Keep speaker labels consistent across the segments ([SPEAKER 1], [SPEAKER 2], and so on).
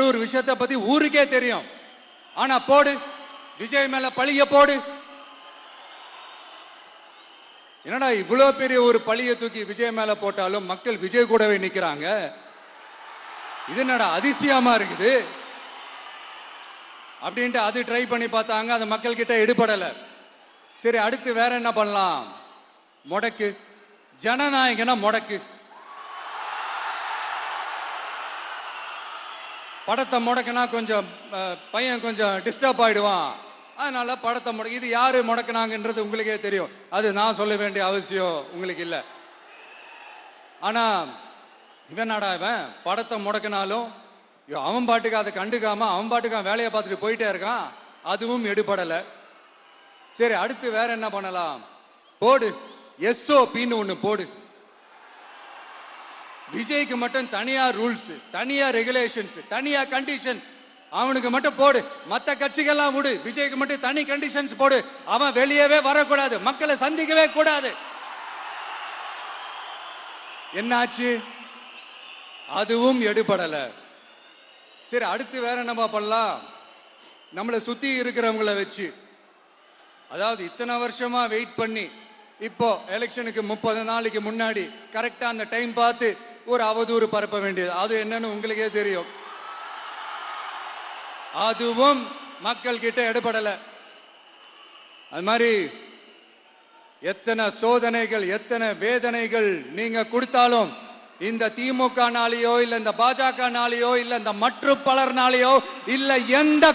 [SPEAKER 1] கரூர் விஷயத்தை பத்தி ஊருக்கே தெரியும். ஆனா போடு, விஜய் மேல பழிய போடு. என்னடா இவ்வளவு பெரிய ஒரு பழிய தூக்கி விஜய் மேல போட்டாலும் மக்கள் விஜய் கூடவே நிக்கிறாங்க. இது என்னடா அதிசயமா இருக்குது அப்படின்ட்டு அது ட்ரை பண்ணி பார்த்தாங்க. அது மக்கள் கிட்ட எடுபடல. சரி, அடுத்து வேற என்ன பண்ணலாம்? முடக்கு. ஜனநாயகனா முடக்கு. படத்தை முடக்குனா கொஞ்சம் பையன் கொஞ்சம் டிஸ்டர்ப் ஆயிடுவான். அதனால படத்தை முடக்கு. இது யாரு முடக்குனாங்கன்றது உங்களுக்கே தெரியும். அது நான் சொல்ல வேண்டிய அவசியம் உங்களுக்கு இல்லை. ஆனா இவனாடா இவன் படத்தை முடக்கினாலும் அவன் பாட்டுக்கு அதை கண்டுக்காம அவன் பாட்டுக்கு வேலையை பார்த்துட்டு போயிட்டே இருக்கான். அதுவும் எடுபடல. சரி, அடுத்து வேற என்ன பண்ணலாம்? போடு, SOPன்னு ஒண்ணு போடு. விஜய்க்கு மட்டும் தனியா ரூல்ஸ், தனியா ரெகுலேஷன்ஸ், தனியா கண்டிஷன்ஸ். அவனுக்கு மட்டும் போடு. மற்ற கட்சிகள்லாம் விடு, விஜய்க்கு மட்டும் தனி கண்டிஷன்ஸ் போடு. அவன் வெளியவே வரக்கூடாது, மக்களை சந்திக்கவே கூடாது. என்னாச்சு? அதுவும் எடுபடல. சரி, அடுத்து வேற என்ன பண்ணலாம்? நம்மளை சுத்தி இருக்கிறவங்களை வச்சு, அதாவது இத்தனை வருஷமா வெயிட் பண்ணி இப்போ எலெக்ஷனுக்கு 30 நாளைக்கு முன்னாடி கரெக்டா அந்த டைம் பார்த்து ஒரு அவதூறு பரப்ப வேண்டியது. அது என்னன்னு உங்களுக்கே தெரியும். அதுவும் மக்கள் கிட்ட எடுபடல. அது மாதிரி எத்தனை சோதனைகள், எத்தனை வேதனைகள் நீங்க கொடுத்தாலும் இந்த திமுக நாளையோ இல்ல இந்த பாஜக நாளையோ இல்ல இந்த மற்ற பலர் நாளையோ இல்ல எந்த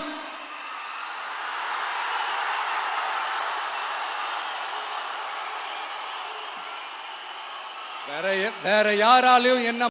[SPEAKER 1] வேற யாராலையும் என்ன